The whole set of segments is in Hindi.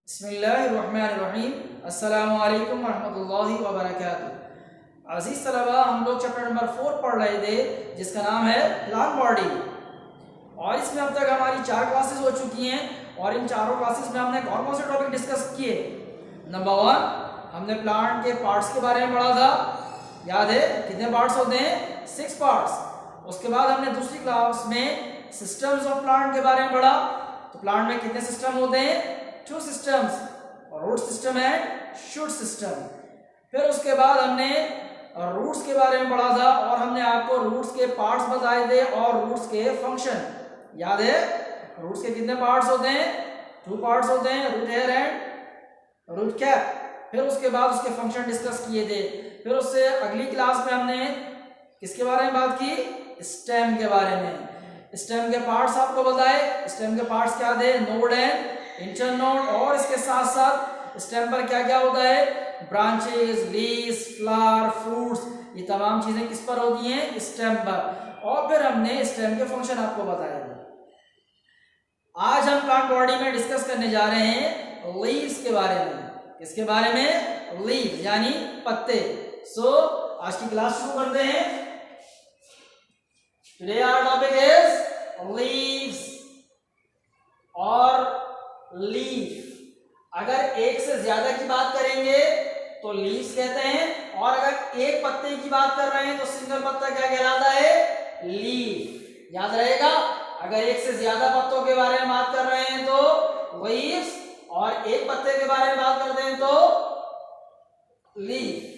बिस्मिल्लाहिर्रहमानिर्रहीम। अस्सलामु अलैकुम वरहमतुल्लाहि वबरकातुहू। अजीज तलबा, हम लोग चैप्टर नंबर 4 पढ़ रहे थे जिसका नाम है प्लांट बॉडी। और इसमें अब तक हमारी 4 क्लासेस हो चुकी हैं और इन चारों क्लासेस में हमने कौन से टॉपिक डिस्कस किए। नंबर 1 हमने प्लांट के पार्ट्स के बारे में पढ़ा था, याद है कितने पार्ट्स होते हैं, 6 पार्ट्स। उसके बाद हमने दूसरी क्लास में सिस्टम्स ऑफ प्लांट के बारे में पढ़ा। तो प्लांट में कितने सिस्टम होते हैं, 2 systems, root system and shoot system. फिर उसके बाद हमने रूट्स के बारे में पढ़ा था और हमने आपको रूट्स के पार्ट्स बताए थे और रूट्स के फंक्शन, याद है रूट्स के कितने पार्ट्स होते हैं, 2 पार्ट्स होते हैं, root hair and root cap. फिर उसके बाद उसके फंक्शन डिस्कस किए थे। फिर उससे अगली क्लास में हमने किसके बारे में बात की, स्टेम के बारे में। स्टेम के पार्ट्स आपको बताए। स्टेम के पार्ट्स क्या थे, नोड एंड इंटरनोड। और इसके साथ साथ स्टेम पर क्या क्या होता है, ब्रांचेस, लीव्स, फ्लावर, फ्रूट्स, ये तमाम चीजें किस पर होती हैं, स्टेम पर। और फिर हमने स्टेम के फंक्शन आपको बताए थे। आज हम प्लांट बॉडी में डिस्कस करने जा रहे हैं लीव्स के बारे में। किसके बारे में, लीव्स यानी पत्ते। सो आज की क्लास शुरू करते हैं। Today our topic is leaves और लीफ। अगर एक से ज्यादा की बात करेंगे तो लीव्स कहते हैं, और अगर एक पत्ते की बात कर रहे हैं तो सिंगल पत्ता क्या कहलाता है, लीफ। याद रहेगा, अगर एक से ज्यादा पत्तों के बारे में बात कर रहे हैं तो लीव्स, और एक पत्ते के बारे में बात करते हैं तो लीफ।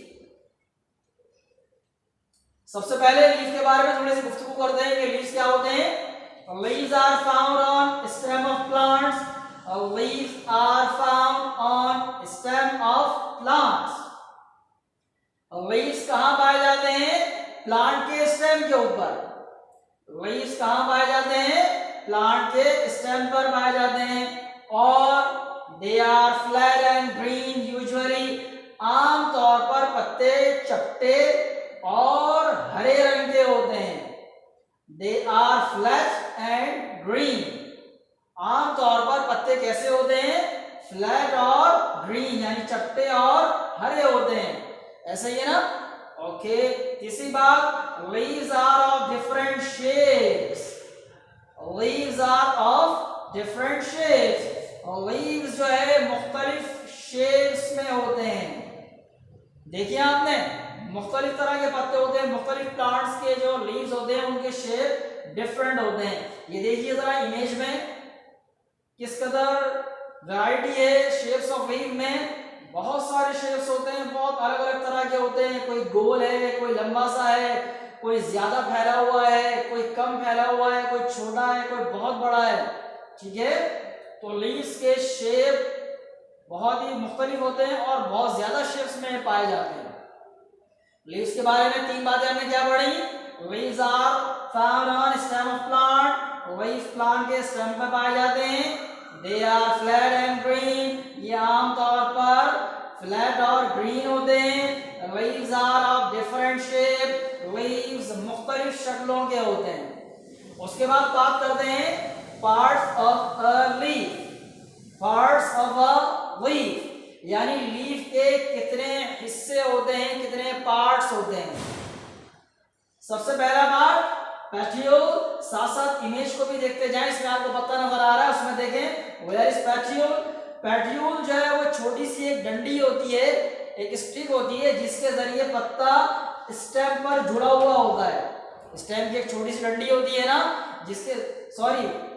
सबसे पहले लीफ के बारे में थोड़ी सी गुफ्तगू करते हैं कि लीव्स क्या होते हैं। Leaves are found on stem of plants. Leaves are found on stem of plants. Leaves कहाँ पाए जाते हैं, प्लांट के स्टेम के ऊपर। Leaves कहाँ पाए जाते हैं, प्लांट के स्टेम पर पाए जाते हैं। और they are flat and green usually, आमतौर पर पत्ते चपटे और हरे रंग के होते हैं। They are flat and green, आमतौर पर पत्ते कैसे होते हैं, फ्लैट और ग्रीन यानी चपटे और हरे होते हैं। ऐसा ही है ना, ओके। तीसरी बात, leaves are of different shapes. Leaves are of different shapes. Leaves जो है मुख्तलिफ शेप्स में होते हैं। देखिए आपने, मुख्तलिफ तरह के पत्ते होते हैं, मुख्तलिफ प्लांट्स के जो लीव्स होते हैं उनके शेप डिफरेंट होते हैं। ये देखिए जरा इमेज में किस कदर वैरायटी है शेप्स ऑफ लीव में। बहुत सारे शेप्स होते हैं, बहुत अलग अलग तरह के होते हैं। कोई गोल है, कोई लंबा सा है, कोई ज्यादा फैला हुआ है, कोई कम फैला हुआ है, कोई छोटा है, कोई बहुत बड़ा है। ठीक है, तो लीव्स के शेप बहुत ही मुख्तलिफ होते हैं और बहुत ज्यादा शेप्स में पाए जाते हैं। लीव्स के बारे में 3 बातें हमने क्या पढ़ी। Leaves are found on stem of plant, leaves plant के स्टेम पर पाए जाते हैं। They are flat and green, ये आमतौर पर फ्लैट और ग्रीन होते हैं। Leaves are of different shape, leaves मुख्तलिफ शक्लों के होते हैं। उसके बाद बात करते हैं parts of a leaf. Parts of a leaf यानी लीफ के कितने हिस्से होते हैं, कितने पार्ट्स होते हैं। सबसे पहला पार्ट पैट्यूल। साथ साथ इमेज को भी देखते जाएं, इसमें आपको पत्ता नजर आ रहा है, उसमें देखें वेयर इज पैट्यूल। पैट्यूल जो है वो छोटी सी एक डंडी होती है, एक स्टिक होती है जिसके जरिए पत्ता स्टेम पर जुड़ा हुआ होता है। स्टेम की एक छोटी सी डंडी होती है ना,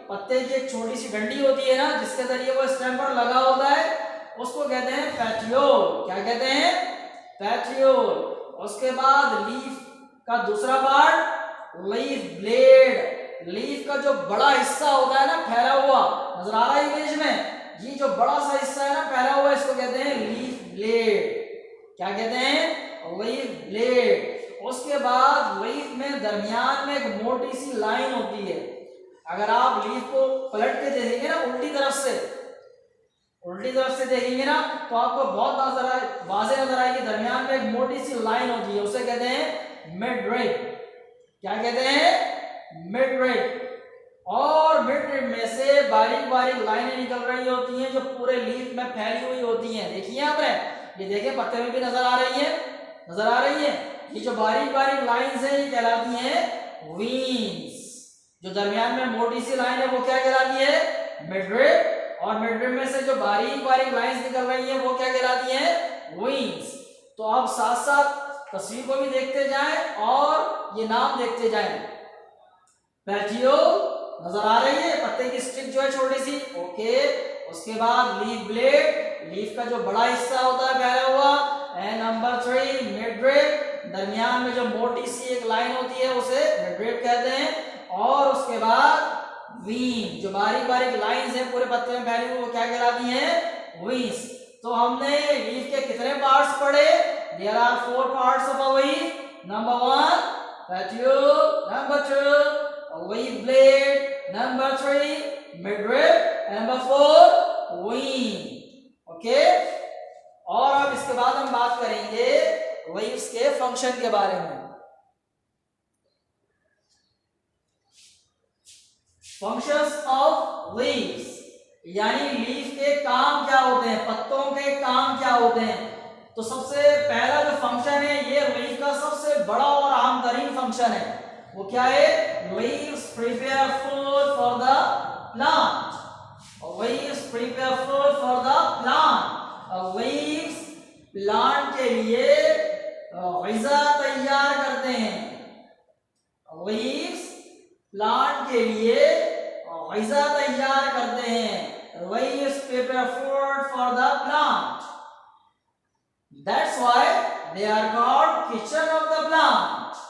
पत्ते की एक छोटी सी डंडी होती है ना जिसके जरिए वो स्टेम पर लगा होता है, उसको कहते हैं पैट्यूल। क्या कहते हैं, पैट्यूल। उसके बाद लीफ का दूसरा पार्ट लीफ ब्लेड। लीफ का जो बड़ा हिस्सा होता है ना, फैला हुआ, नजर आ रहा है इमेज में, ये जो बड़ा सा हिस्सा है ना फैला हुआ, इसको कहते हैं लीफ ब्लेड। क्या कहते हैं, लीफ ब्लेड। उसके बाद लीफ में दरमियान में एक मोटी सी लाइन होती है। अगर आप लीफ को पलट के देखेंगे ना, उल्टी तरफ से देखेंगे ना, तो आपको बहुत वाज़ेह नजर आएगी। दरमियान में एक मोटी सी लाइन होती है, उसे कहते हैं मिड रिब। क्या कहते हैं, मिड रिब। और मिड रिब में से बारीक बारीक लाइनें निकल रही होती हैं जो पूरे लीफ में फैली हुई होती हैं। देखिए यहाँ पर, ये देखें पत्ते में भी नजर आ रही है, नजर आ रही है। ये जो बारीक बारीक लाइंस हैं ये कहलाती हैं वीन्स। जो दरमियान में मोटी सी लाइन है वो क्या कहलाती है, मिड रिब। और मिड रिब में से जो बारीक बारीक लाइंस निकल रही हैं वो क्या कहलाती हैं, वीन्स। तो आप साथ साथ तस्वीर को भी देखते जाएं और ये नाम देखते जाएं। पेटियोल नजर आ रही है, पत्ते की स्टिक जो है छोटी सी, ओके। उसके बाद लीफ ब्लेड, लीफ का जो बड़ा हिस्सा होता है फैला हुआ। एंड नंबर 3 मिड रिब, दरमियान में जो मोटी सी एक लाइन होती है उसे मिड रिब कहते हैं। और उसके बाद वीन, जो बारीक बारीक लाइंस हैं पूरे पत्ते में फैली हुई वो क्या कहलाती हैं, वीन्स। तो हमने लीफ के कितने पार्ट्स पढ़े, there are 4 parts of a leaf. Number 1 petiole, number 2 leaf blade, number 3 midrib, number 4 wing, okay. और अब इसके बाद हम बात करेंगे लीव्स के फंक्शन के बारे में। फंक्शंस ऑफ लीव्स, यानी लीफ के काम क्या होते हैं, पत्तों के काम क्या होते हैं। तो सबसे पहला जो फंक्शन है ये लीफ का सबसे बड़ा और अहम तरीन फंक्शन है, वो क्या है, leaves prepare food for the plant. Leaves prepare food for the plant. Leaves plant के लिए ग़िज़ा तैयार करते हैं। Leaves प्लांट के लिए ग़िज़ा तैयार करते हैं। Leaves prepare food for the plant. That's why they are called kitchen of the plant.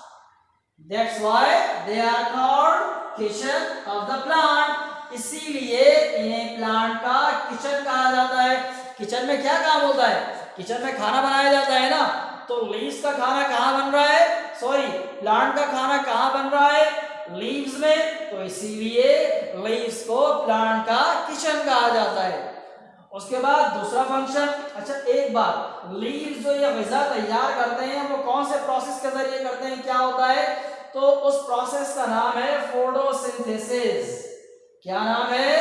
That's why they are called kitchen of the plant. इसीलिए इन्हें प्लांट का किचन कहा जाता है। किचन में क्या काम होता है, किचन में खाना बनाया जाता है ना। तो लीव्स का खाना कहाँ बन रहा है, सॉरी प्लांट का खाना कहाँ बन रहा है, लीव्स में। तो इसीलिए लीव्स को प्लांट का किचन कहा जाता है। उसके बाद दूसरा फंक्शन, अच्छा एक बात, लीव्स जो ये ग़िज़ा तैयार करते हैं वो कौन से प्रोसेस के जरिए करते हैं, क्या होता है, तो उस प्रोसेस का नाम है फोटोसिंथेसिस। क्या नाम है,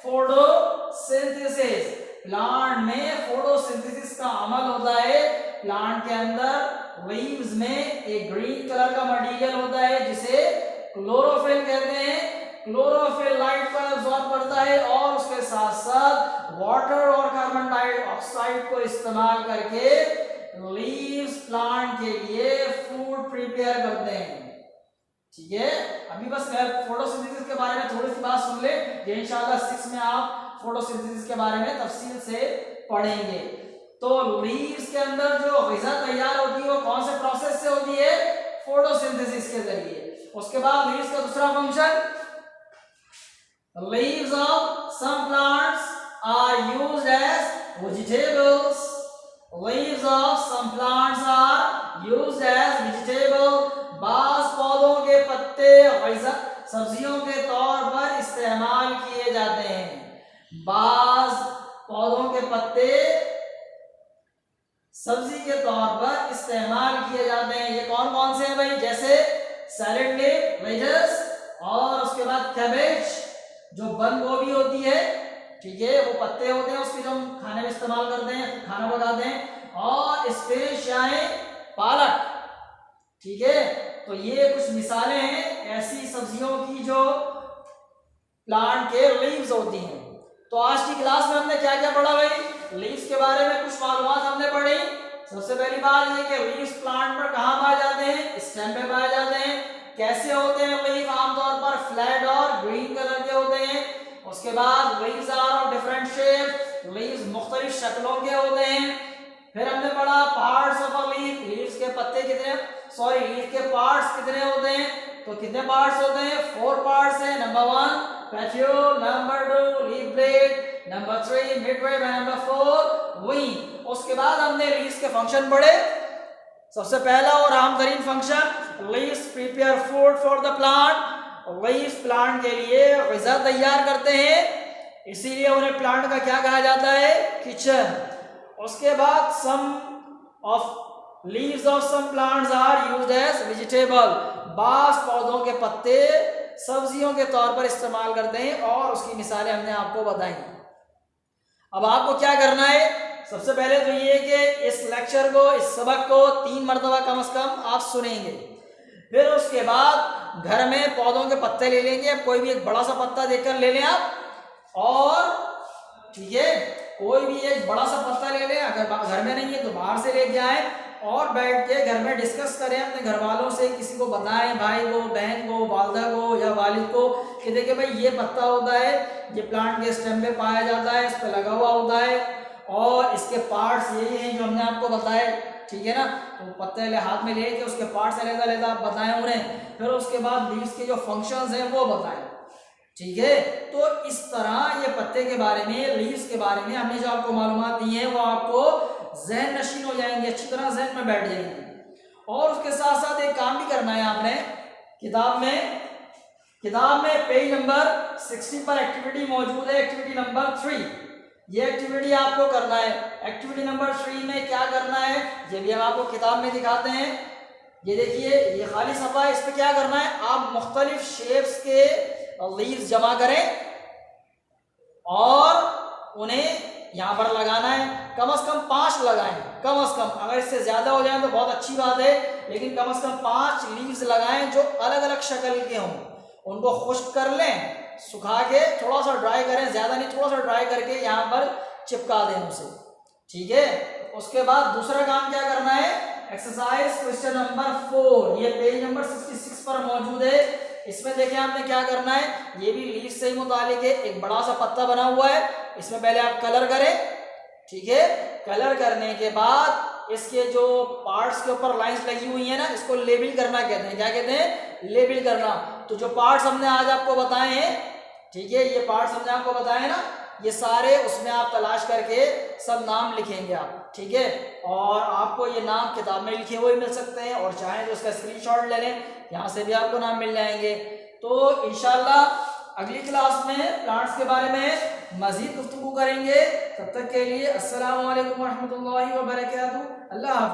फोटोसिंथेसिस। प्लांट में फोटोसिंथेसिस का अमल होता है। प्लांट के अंदर लीव्स में एक ग्रीन कलर का मटेरियल होता है जिसे क्लोरोफिल कहते हैं। क्लोरोफिल लाइट को एब्जॉर्ब करता है और उसके साथ साथ वाटर और कार्बन डाइऑक्साइड को इस्तेमाल करके लीव्स प्लांट के लिए फूड प्रिपेयर करते हैं। ठीक है, अभी बस फोटोसिंथेसिस के बारे में थोड़ी सी बात सुन ले, ये इंशाल्लाह 6 में आप फोटोसिंथेसिस के बारे में तफसील से पढ़ेंगे। तो लीव्स के अंदर जो ग़िज़ा तैयार होती है वो कौन से प्रोसेस से होती है, फोटोसिंथेसिस के जरिए। उसके बाद लीव्स का दूसरा function, leaves of some plants are used as vegetables. Leaves of some plants are used as vegetable. बाज़ पौधों के पत्ते सब्जियों के तौर पर इस्तेमाल किए जाते हैं। बाज़ पौधों के पत्ते सब्जी के तौर पर इस्तेमाल किए जाते हैं। ये कौन कौन से हैं भाई, जैसे सैलेड लीफ, वेजेस, और उसके बाद कैबेज जो बंद गोभी होती है, ठीक है, वो पत्ते होते हैं उसके जो हम खाने में इस्तेमाल करते हैं, खाना पकाते हैं, और स्पिनच यानी पालक। ठीक है, तो ये कुछ मिसालें हैं ऐसी सब्जियों की जो प्लांट के लीव्स होती हैं। तो आज की क्लास में हमने क्या क्या पढ़ा भाई, लीव्स के बारे में कुछ मालूमात हमने पढ़ी। सबसे पहली बात ये कि लीव्स प्लांट पर कहाँ पाए जाते हैं, स्टेम पे पाए जाते हैं। कैसे होते हैं लीव, आमतौर पर फ्लैट और ग्रीन कलर के होते हैं। उसके बाद leaves are of different shape, leaves मुख्तलिफ शक्लों के होते हैं। फिर हमने पढ़ा parts of a leaf, leaves के पत्ते कितने, सॉरी लीफ के पार्ट्स कितने होते हैं, तो कितने पार्ट्स होते हैं, 4 पार्ट्स हैं। Number 1 petiole, number 2 leaf blade, number 3 midrib, number 4 wing. उसके बाद हमने लीव्स के फंक्शन पढ़े। सबसे पहला और अहम तरीन function, leaves prepare food for the plant. Leaves plant के लिए ग़िज़ा तैयार करते हैं, इसीलिए उन्हें प्लांट का क्या कहा जाता है, किचन। उसके बाद some of leaves of some plants are used as vegetable. बाज़ पौधों के पत्ते सब्जियों के तौर पर इस्तेमाल करते हैं और उसकी मिसालें हमने आपको बताई। अब आपको क्या करना है, सबसे पहले तो ये कि इस लेक्चर को, इस सबक को 3 मरतबा कम से कम आप सुनेंगे। फिर उसके बाद घर में पौधों के पत्ते ले लेंगे, कोई भी एक बड़ा सा पत्ता देखकर ले लें आप, और ठीक है, कोई भी एक बड़ा सा पत्ता ले लें, अगर घर में नहीं है तो बाहर से लेके आए और बैठ के घर में डिस्कस करें अपने घर वालों से, किसी को बताएं, भाई को, बहन को, वालदा को या वालिद को, कि देखिए भाई ये पत्ता होता है, ये प्लांट के स्टेम पे पाया जाता है, इस पे लगा हुआ होता है और इसके पार्ट्स यही हैं जो हमने आपको बताए, ठीक है ना। तो पत्ते हाथ में लेके उसके पार्ट्स अलग-अलग आप बताएं उन्हें, फिर उसके बाद लीव्स के जो फंक्शंस हैं वो बताएं, ठीक है। तो इस तरह ये पत्ते के बारे में, लीव्स के बारे में हमने जो आपको मालूमात दी है वो आपको ज़हन नशीन हो जाएंगे, अच्छी तरह जहन में बैठ जाएंगे। और उसके साथ साथ एक काम भी करना है आपने, किताब में पेज नंबर 60 पर एक्टिविटी मौजूद है, एक्टिविटी नंबर 3। ये एक्टिविटी आपको करना है। एक्टिविटी नंबर 3 में क्या करना है ये भी हम आपको किताब में दिखाते हैं। ये देखिए, ये खाली सफ़ा है, इस पर क्या करना है, आप मुख्तलिफ शेप्स के लीव्स जमा करें और उन्हें यहाँ पर लगाना है। कम से कम 5 लगाएं, कम से कम, अगर इससे ज़्यादा हो जाए तो बहुत अच्छी बात है, लेकिन कम से कम 5 लीव्स लगाएं जो अलग अलग शक्ल के हों। उनको खुश्क कर लें, सुखा के थोड़ा सा ड्राई करें, ज़्यादा नहीं, थोड़ा सा ड्राई करके यहाँ पर चिपका दें उसे, ठीक है। उसके बाद दूसरा काम क्या करना है, एक्सरसाइज क्वेश्चन नंबर 4, ये पेज नंबर 66 पर मौजूद है। इसमें देखें आपने क्या करना है, ये भी लीव से ही मुतालिक है। एक बड़ा सा पत्ता बना हुआ है, इसमें पहले आप कलर करें, ठीक है। कलर करने के बाद इसके जो पार्ट्स के ऊपर लाइंस लगी हुई है ना, इसको लेबल करना कहते हैं। क्या कहते हैं, लेबल करना। तो जो पार्ट्स हमने आज आपको बताए हैं, ठीक है, ये पार्ट्स हमने आपको बताए हैं ना, ये सारे उसमें आप तलाश करके सब नाम लिखेंगे आप, ठीक है। और आपको ये नाम किताब में लिखे हुए मिल सकते हैं, और चाहें तो उसका स्क्रीनशॉट ले लें, यहाँ से भी आपको नाम मिल जाएंगे। तो इंशाल्लाह अगली क्लास में प्लांट्स के बारे में मजीद गुफ्तगू करेंगे। तब तक के लिए अस्सलामु अलैकुम वरहमतुल्लाहि व बरकातहू। अल्लाह हाफ़िज़।